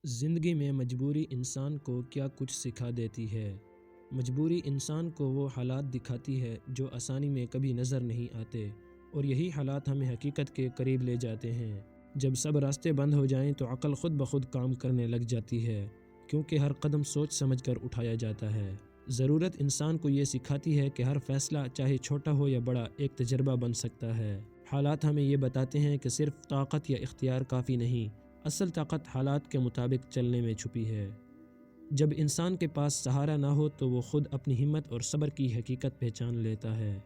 زندگی میں مجبوری انسان کو کیا کچھ سکھا دیتی ہے۔ مجبوری انسان کو وہ حالات دکھاتی ہے جو آسانی میں کبھی نظر نہیں آتے، اور یہی حالات ہمیں حقیقت کے قریب لے جاتے ہیں۔ جب سب راستے بند ہو جائیں تو عقل خود بخود کام کرنے لگ جاتی ہے، کیونکہ ہر قدم سوچ سمجھ کر اٹھایا جاتا ہے۔ ضرورت انسان کو یہ سکھاتی ہے کہ ہر فیصلہ چاہے چھوٹا ہو یا بڑا ایک تجربہ بن سکتا ہے۔ حالات ہمیں یہ بتاتے ہیں کہ صرف طاقت یا اختیار کافی نہیں، اصل طاقت حالات کے مطابق چلنے میں چھپی ہے۔ جب انسان کے پاس سہارا نہ ہو تو وہ خود اپنی ہمت اور صبر کی حقیقت پہچان لیتا ہے۔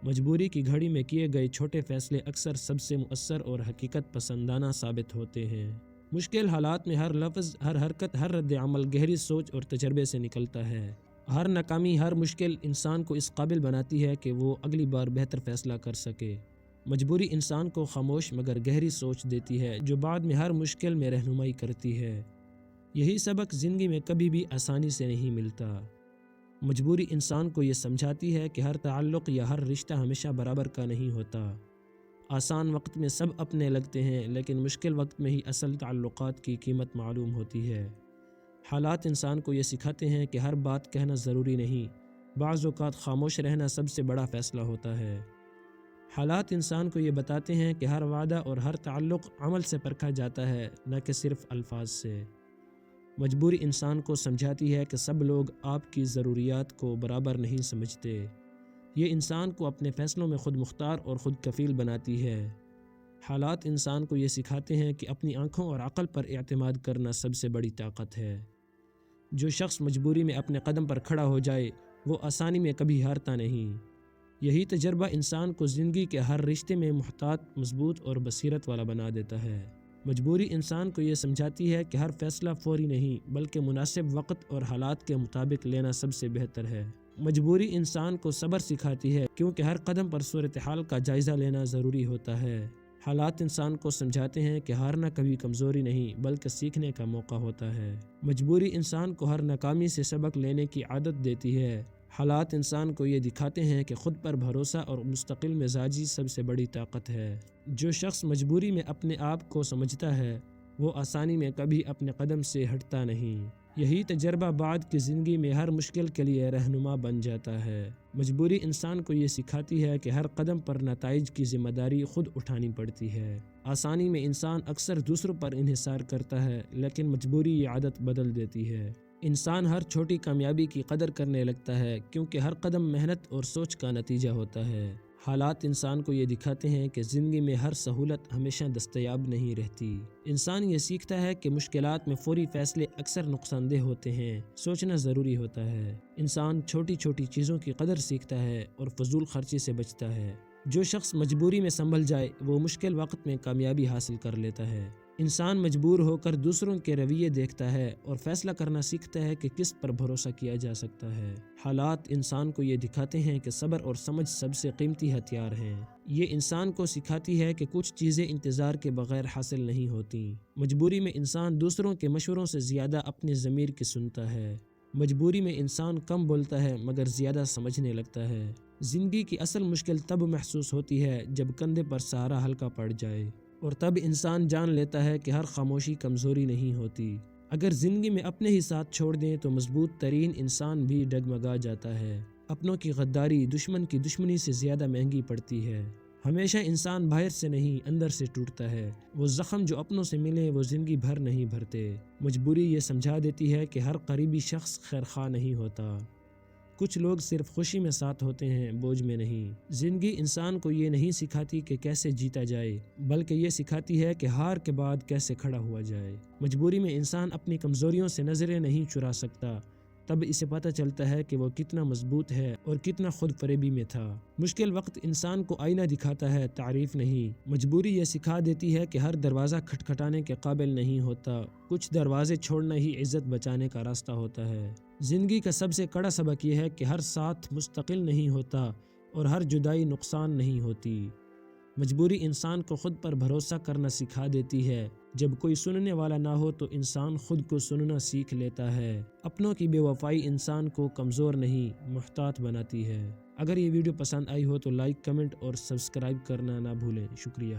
مجبوری کی گھڑی میں کیے گئے چھوٹے فیصلے اکثر سب سے مؤثر اور حقیقت پسندانہ ثابت ہوتے ہیں۔ مشکل حالات میں ہر لفظ، ہر حرکت، ہر رد عمل گہری سوچ اور تجربے سے نکلتا ہے۔ ہر ناکامی، ہر مشکل انسان کو اس قابل بناتی ہے کہ وہ اگلی بار بہتر فیصلہ کر سکے۔ مجبوری انسان کو خاموش مگر گہری سوچ دیتی ہے جو بعد میں ہر مشکل میں رہنمائی کرتی ہے۔ یہی سبق زندگی میں کبھی بھی آسانی سے نہیں ملتا۔ مجبوری انسان کو یہ سمجھاتی ہے کہ ہر تعلق یا ہر رشتہ ہمیشہ برابر کا نہیں ہوتا۔ آسان وقت میں سب اپنے لگتے ہیں، لیکن مشکل وقت میں ہی اصل تعلقات کی قیمت معلوم ہوتی ہے۔ حالات انسان کو یہ سکھاتے ہیں کہ ہر بات کہنا ضروری نہیں، بعض اوقات خاموش رہنا سب سے بڑا فیصلہ ہوتا ہے۔ حالات انسان کو یہ بتاتے ہیں کہ ہر وعدہ اور ہر تعلق عمل سے پرکھا جاتا ہے، نہ کہ صرف الفاظ سے۔ مجبوری انسان کو سمجھاتی ہے کہ سب لوگ آپ کی ضروریات کو برابر نہیں سمجھتے۔ یہ انسان کو اپنے فیصلوں میں خود مختار اور خود کفیل بناتی ہے۔ حالات انسان کو یہ سکھاتے ہیں کہ اپنی آنکھوں اور عقل پر اعتماد کرنا سب سے بڑی طاقت ہے۔ جو شخص مجبوری میں اپنے قدم پر کھڑا ہو جائے وہ آسانی میں کبھی ہارتا نہیں۔ یہی تجربہ انسان کو زندگی کے ہر رشتے میں محتاط، مضبوط اور بصیرت والا بنا دیتا ہے۔ مجبوری انسان کو یہ سمجھاتی ہے کہ ہر فیصلہ فوری نہیں، بلکہ مناسب وقت اور حالات کے مطابق لینا سب سے بہتر ہے۔ مجبوری انسان کو صبر سکھاتی ہے، کیونکہ ہر قدم پر صورتحال کا جائزہ لینا ضروری ہوتا ہے۔ حالات انسان کو سمجھاتے ہیں کہ ہارنا کبھی کمزوری نہیں، بلکہ سیکھنے کا موقع ہوتا ہے۔ مجبوری انسان کو ہر ناکامی سے سبق لینے کی عادت دیتی ہے۔ حالات انسان کو یہ دکھاتے ہیں کہ خود پر بھروسہ اور مستقل مزاجی سب سے بڑی طاقت ہے۔ جو شخص مجبوری میں اپنے آپ کو سمجھتا ہے وہ آسانی میں کبھی اپنے قدم سے ہٹتا نہیں۔ یہی تجربہ بعد کی زندگی میں ہر مشکل کے لیے رہنما بن جاتا ہے۔ مجبوری انسان کو یہ سکھاتی ہے کہ ہر قدم پر نتائج کی ذمہ داری خود اٹھانی پڑتی ہے۔ آسانی میں انسان اکثر دوسروں پر انحصار کرتا ہے، لیکن مجبوری یہ عادت بدل دیتی ہے۔ انسان ہر چھوٹی کامیابی کی قدر کرنے لگتا ہے، کیونکہ ہر قدم محنت اور سوچ کا نتیجہ ہوتا ہے۔ حالات انسان کو یہ دکھاتے ہیں کہ زندگی میں ہر سہولت ہمیشہ دستیاب نہیں رہتی۔ انسان یہ سیکھتا ہے کہ مشکلات میں فوری فیصلے اکثر نقصان دہ ہوتے ہیں، سوچنا ضروری ہوتا ہے۔ انسان چھوٹی چھوٹی چیزوں کی قدر سیکھتا ہے اور فضول خرچی سے بچتا ہے۔ جو شخص مجبوری میں سنبھل جائے وہ مشکل وقت میں کامیابی حاصل کر لیتا ہے۔ انسان مجبور ہو کر دوسروں کے رویے دیکھتا ہے اور فیصلہ کرنا سیکھتا ہے کہ کس پر بھروسہ کیا جا سکتا ہے۔ حالات انسان کو یہ دکھاتے ہیں کہ صبر اور سمجھ سب سے قیمتی ہتھیار ہیں۔ یہ انسان کو سکھاتی ہے کہ کچھ چیزیں انتظار کے بغیر حاصل نہیں ہوتی۔ مجبوری میں انسان دوسروں کے مشوروں سے زیادہ اپنی ضمیر کی سنتا ہے۔ مجبوری میں انسان کم بولتا ہے مگر زیادہ سمجھنے لگتا ہے۔ زندگی کی اصل مشکل تب محسوس ہوتی ہے جب کندھے پر سہارا ہلکا پڑ جائے، اور تب انسان جان لیتا ہے کہ ہر خاموشی کمزوری نہیں ہوتی۔ اگر زندگی میں اپنے ہی ساتھ چھوڑ دیں تو مضبوط ترین انسان بھی ڈگمگا جاتا ہے۔ اپنوں کی غداری دشمن کی دشمنی سے زیادہ مہنگی پڑتی ہے۔ ہمیشہ انسان باہر سے نہیں اندر سے ٹوٹتا ہے۔ وہ زخم جو اپنوں سے ملے وہ زندگی بھر نہیں بھرتے۔ مجبوری یہ سمجھا دیتی ہے کہ ہر قریبی شخص خیر خواہ نہیں ہوتا۔ کچھ لوگ صرف خوشی میں ساتھ ہوتے ہیں، بوجھ میں نہیں۔ زندگی انسان کو یہ نہیں سکھاتی کہ کیسے جیتا جائے، بلکہ یہ سکھاتی ہے کہ ہار کے بعد کیسے کھڑا ہوا جائے۔ مجبوری میں انسان اپنی کمزوریوں سے نظریں نہیں چرا سکتا، تب اسے پتہ چلتا ہے کہ وہ کتنا مضبوط ہے اور کتنا خود فریبی میں تھا۔ مشکل وقت انسان کو آئینہ دکھاتا ہے، تعریف نہیں۔ مجبوری یہ سکھا دیتی ہے کہ ہر دروازہ کھٹکھٹانے کے قابل نہیں ہوتا، کچھ دروازے چھوڑنا ہی عزت بچانے کا راستہ ہوتا ہے۔ زندگی کا سب سے کڑا سبق یہ ہے کہ ہر ساتھ مستقل نہیں ہوتا اور ہر جدائی نقصان نہیں ہوتی۔ مجبوری انسان کو خود پر بھروسہ کرنا سکھا دیتی ہے۔ جب کوئی سننے والا نہ ہو تو انسان خود کو سننا سیکھ لیتا ہے۔ اپنوں کی بے وفائی انسان کو کمزور نہیں، محتاط بناتی ہے۔ اگر یہ ویڈیو پسند آئی ہو تو لائک، کمنٹ اور سبسکرائب کرنا نہ بھولیں۔ شکریہ۔